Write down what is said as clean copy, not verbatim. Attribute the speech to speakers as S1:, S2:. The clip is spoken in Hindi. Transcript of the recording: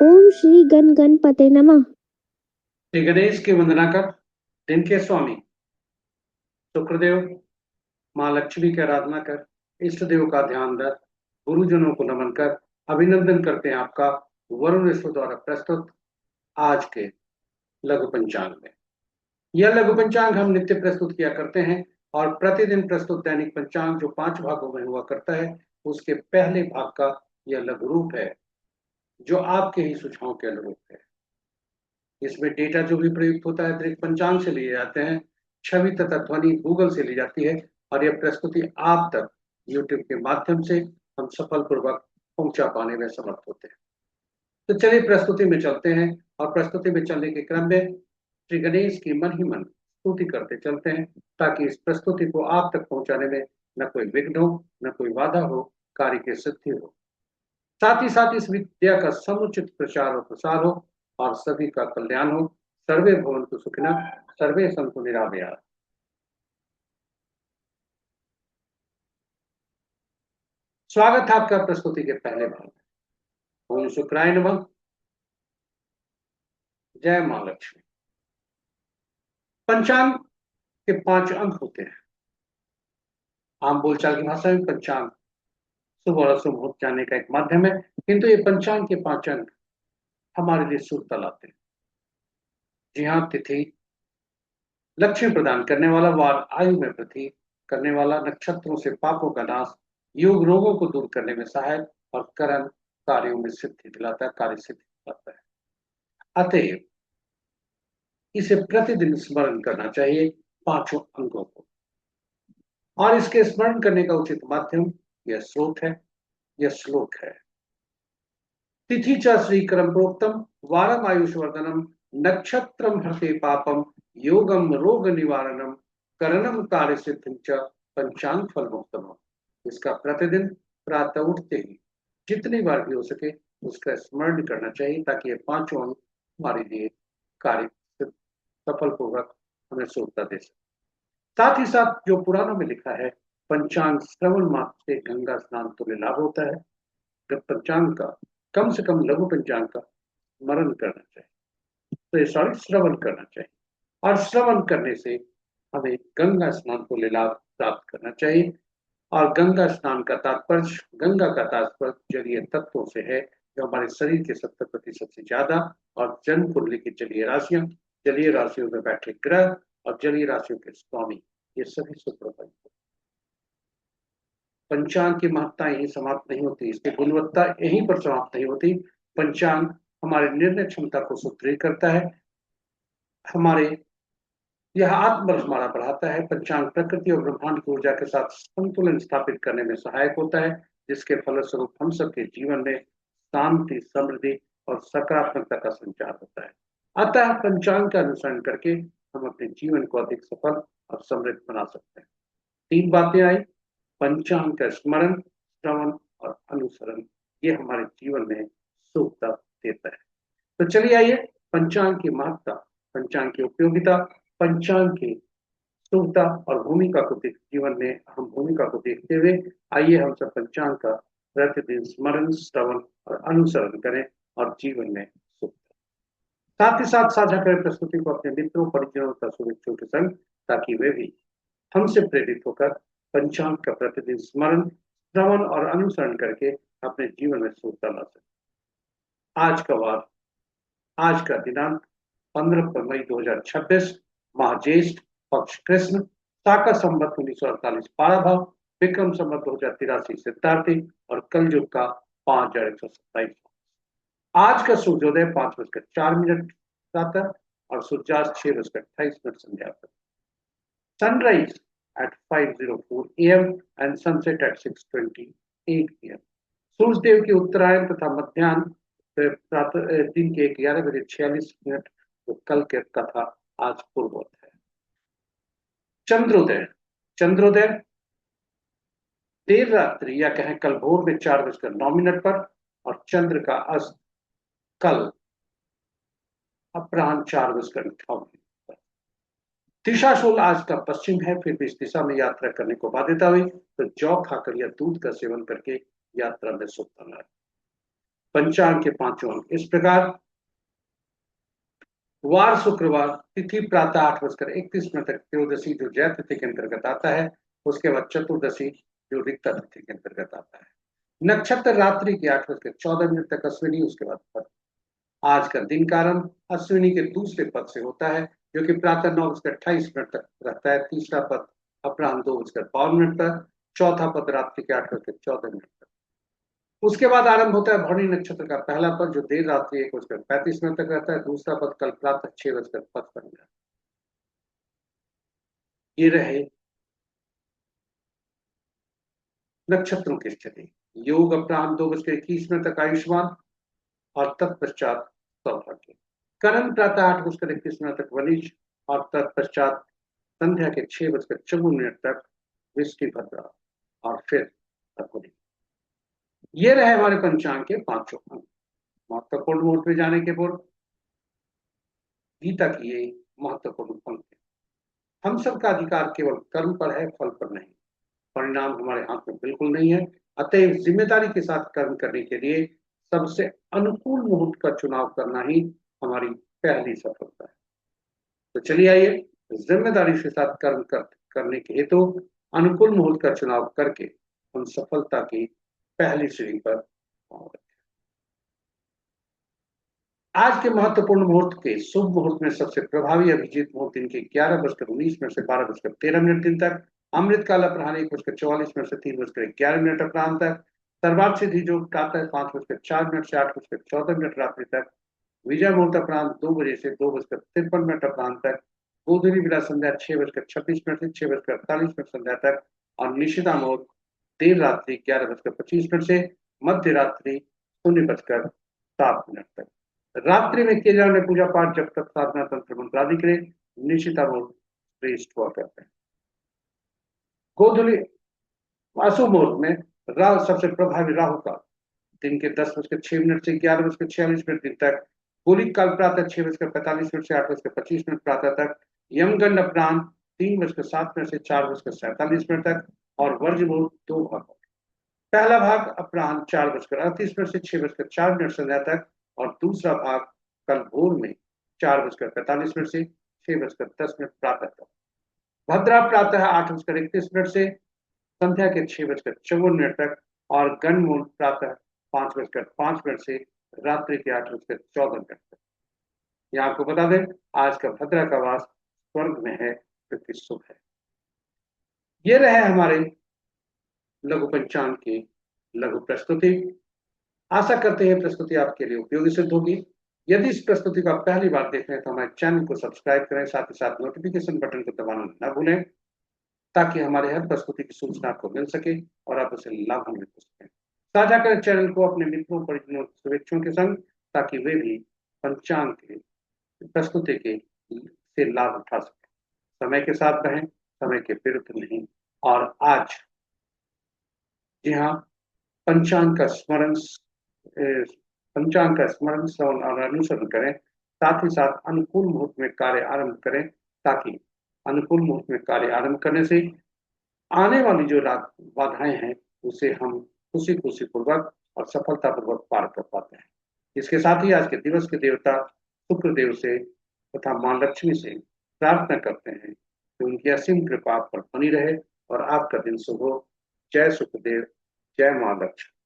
S1: ओम श्री गणपते नमः।
S2: श्री गणेश की वंदना कर, दिन के स्वामी शुक्रदेव, माँ लक्ष्मी की आराधना कर, इष्ट देव का ध्यान रख, गुरुजनों को नमन कर अभिनंदन करते हैं आपका वरुण ईश्वर द्वारा प्रस्तुत आज के लघु पंचांग में। यह लघु पंचांग हम नित्य प्रस्तुत किया करते हैं और प्रतिदिन प्रस्तुत दैनिक पंचांग जो 5 भागों में हुआ करता है, उसके पहले भाग का यह लघु रूप है जो आपके ही सुझाव के अनुरूप है। इसमें डेटा जो भी प्रयुक्त होता है दृक पंचांग से लिए जाते हैं, छवि तथा ध्वनि गूगल से ली जाती है और यह प्रस्तुति आप तक यूट्यूब के माध्यम से हम सफलपूर्वक पहुंचा पाने में समर्थ होते हैं। तो चलिए प्रस्तुति में चलते हैं और प्रस्तुति में चलने के क्रम में श्री गणेश की मन ही मन स्तुति करते चलते हैं ताकि इस प्रस्तुति को आप तक पहुंचाने में न कोई विघ्न हो, न कोई बाधा हो, कार्य की सिद्धि हो। साथ ही साथ इस विद्या का समुचित प्रचार और प्रसार हो और सभी का कल्याण हो। सर्वे भवन्तु सुखिनः, सर्वे सन्तु निरामयाः। स्वागत है आपका प्रस्तुति के पहले भाग में। ओम शुक्राय नमः। जय मां लक्ष्मी। पंचांग के 5 अंक होते हैं। आम बोलचाल की भाषा में पंचांग शुभ और अशुभ हो जाने का एक माध्यम है, किंतु ये पंचांग के 5 अंक हमारे लिए शुभता लाते हैं। जी हाँ, तिथि लक्ष्मी प्रदान करने वाला, वार आयु में वृद्धि करने वाला, नक्षत्रों से पापों का नाश, योग रोगों को दूर करने में सहायक और कर्म कार्यों में सिद्धि दिलाता है, कार्य सिद्धि दिलाता है। अतएव इसे प्रतिदिन स्मरण करना चाहिए 5 अंकों को, और इसके स्मरण करने का उचित माध्यम यह स्रोत है, यह श्लोक है। तिथि च श्रीकरम प्रोक्तम वारम आयुष्वर्धनम नक्षत्रम हरते पापम योगम रोग निवारणम करणम कार्य सिद्धिं च पंचांग फल मुक्तम। इसका प्रतिदिन प्रातः उठते ही जितनी बार भी हो सके उसका स्मरण करना चाहिए ताकि ये 5 अंग हमारे लिए कार्य सफल पूर्वक हमें शुभता दे सके। साथ ही साथ जो पुराणों में लिखा है, पंचांग श्रवण मात्र से गंगा स्नान तुल्य लाभ होता है। जब पंचांग का कम से कम लघु पंचांग का स्मरण करना चाहिए, तो श्रवण करना चाहिए, और श्रवण करने से हमें गंगा स्नान तुल्य लाभ प्राप्त करना चाहिए। और गंगा स्नान का तात्पर्य, गंगा का तात्पर्य जलीय तत्वों से है, जो हमारे शरीर के 70% से ज्यादा, और जन्म कुंडली की जलीय राशियां, जलीय राशियों में बैठे ग्रह और जलीय राशियों के स्वामी, ये सभी सुप्रभावित होते। पंचांग की महत्ता यही समाप्त नहीं होती, इसकी गुणवत्ता यहीं पर समाप्त नहीं होती। पंचांग हमारे निर्णय क्षमता को सुदृढ़ करता है, हमारे यह आत्मबल हमारा बढ़ाता है। पंचांग प्रकृति और ब्रह्मांड की ऊर्जा के साथ संतुलन स्थापित करने में सहायक होता है, जिसके फलस्वरूप हम सबके जीवन में शांति, समृद्धि और सकारात्मकता का संचार होता है। अतः पंचांग का अनुसरण करके हम अपने जीवन को अधिक सफल और समृद्ध बना सकते हैं। 3 बातें आई: पंचांग का स्मरण, श्रवण और अनुसरण, ये हमारे जीवन में सुखता देता है। तो चलिए आइए पंचांग की महत्ता, पंचांग की उपयोगिता, पंचांग की शुभता और भूमिका को जीवन में हम भूमिका को देखते हुए आइए हम सब पंचांग का प्रतिदिन स्मरण, श्रवण और अनुसरण करें और जीवन में सुख। साथ ही साथ साझा करें प्रस्तुति को अपने मित्रों, परिजनों तथा शुभेच्छुओं के संग, ताकि वे भी हमसे प्रेरित होकर पंचांग का प्रतिदिन स्मरण, श्रवण और अनुसरण करके अपने जीवन में सुखता ला सके। आज का वार, आज का दिनांक 15 मई 2026, माह ज्येष्ठ, पक्ष कृष्ण, शाका संवत 1948 पाराभाव, विक्रम संवत 2083 सिद्धार्थी और कलयुग का 5127। आज का सूर्योदय 5:04 प्रातः और सूर्यास्त 6:28 संध्या तक। Sunrise at 5:04 AM and sunset at 6:28 PM। Suryadev की उत्तरायण तथा मध्याह्न प्रातः दिन के 11:46 तो कल के कथा आज पूर्वोत है। चंद्रोदय, चंद्रोदय देर रात्रि या कहें कल भोर में 4:09 पर, और चंद्र का अस्त कल अपराह्न 4:58 दिशाशूल आज का पश्चिम है, फिर भी इस दिशा में यात्रा करने को बाध्यता हुई तो जौ खाकर या दूध का सेवन करके यात्रा में सुख बना। पंचांग के 5 अंक इस प्रकार। वार शुक्रवार, तिथि प्रातः 8:31 तक त्रयोदशी जो जय तिथि के अंतर्गत आता है, उसके बाद चतुर्दशी जो रिक्ता तिथि के अंतर्गत आता है। नक्षत्र रात्रि के 8:14 तक अश्विनी, उसके बाद आज का दिन का आरंभ अश्विनी के दूसरे पद से होता है जो कि प्रातः 9:28 तक रहता है। तीसरा पद अपराह्न 2:52 तक, चौथा पद रात्रि के 8:14 तक। उसके बाद आरंभ होता है भरणी नक्षत्र का पहला पद जो देर रात्रि 1:35 तक रहता है। दूसरा पद कल प्रातः 6:55 तक। ये रहे नक्षत्रों की स्थिति। योग अपराह्न 2:21 तक आयुष्मान और तत्पश्चात सौभाग्य। करण प्रातः 8:31 तक वनिज और तत्पश्चात संध्या के 6:54 तक वृष्टि भद्रा और फिर अघोरी। ये रहे हमारे पंचांग के 5 अंक। महत्वपूर्ण मुहूर्त में जाने के पूर्व गीता की ये महत्वपूर्ण पंक्ति। हम सबका अधिकार केवल कर्म पर है, फल पर नहीं। परिणाम हमारे हाथ में बिल्कुल नहीं है, अतएव जिम्मेदारी के साथ कर्म करने के लिए सबसे अनुकूल मुहूर्त का चुनाव करना ही हमारी पहली सफलता है। तो चलिए आइए जिम्मेदारी के साथ कर्म करने के हेतु अनुकूल मुहूर्त का चुनाव करके हम सफलता की पहली सीढ़ी पर पहुंच। आज के महत्वपूर्ण मुहूर्त के शुभ मुहूर्त में सबसे प्रभावी अभिजीत मुहूर्त दिन के 11:19 से 12:13 दिन तक। अमृतकाल अपराह्न 1:44 से 3:11 अपराह्न तक। सर्वार्थ सिद्धि जो प्रातः 5:04 से 8:14 रात्रि तक। विजय मुहूर्त अपराह्न 2 बजे से 2:53 अपराह्न तक। गोधूली विला संध्या 6:26 से 6:48 संध्या तक। और निशिता मुहूर्त देर रात्रि 11:25 से मध्य रात्रि 0:07 तक। रात्रि में किए जाने पूजा पाठ जब तक साधना तंत्र मंत्र आदि के निश्चित श्रेष्ठ हुआ करते हैं। गोधूली अशुभ मुहूर्त में राहु सबसे प्रभावी राहु का दिन के 10:06 से 11:46 दिन तक। गोलिक काल प्रातः 6:45 से 8:25 प्रातः तक। यमगंड अपराह्न 3:07 से 4:47 तक। और वर्ज मुहूर्त 2 भाग। पहला भाग अपराह्न 4:38 से 6:04 संध्या तक और दूसरा भाग कल भोर में 4:45 से 6:10 प्रातः तक। भद्रा प्रातः 8:31 से संध्या के 6:54 तक और गण मुहूर्त प्रातः 5:05 से रात्रि के 8:14 तक। यहाँ आपको बता दें आज का भद्रा का वास स्वर्ग में है जो कि शुभ है। ये रहे हमारे लघु पंचांग की लघु प्रस्तुति। आशा करते हैं प्रस्तुति आपके लिए उपयोगी सिद्ध होगी। यदि इस प्रस्तुति को आप पहली बार देख रहे हैं तो हमारे चैनल को सब्सक्राइब करें, साथ ही साथ नोटिफिकेशन बटन को दबाना न भूलें ताकि हमारे हर प्रस्तुति की सूचना आपको मिल सके और आप उसे लाभान्वित हो सकें। साझा करें चैनल को अपने मित्रों, परिजनों, शुभेच्छुओं के संग ताकि वे भी पंचांग के प्रस्तुति के से लाभ उठा सकें। समय के साथ रहें, समय के विरुद्ध नहीं। और आज जी हाँ, पंचांग का स्मरण श्रवण और अनुसरण करें। साथ ही साथ अनुकूल मुहूर्त में कार्य आरंभ करें ताकि अनुकूल मुहूर्त में कार्य आरंभ करने से आने वाली जो बाधाएं हैं उसे हम खुशी पूर्वक और सफलतापूर्वक पार कर पाते हैं। इसके साथ ही आज के दिवस के देवता शुक्रदेव से तथा मां लक्ष्मी से प्रार्थना करते हैं कि उनकी असीम कृपा आप पर बनी रहे और आपका दिन शुभ हो। जय शुक्रदेव, जय मां लक्ष्मी।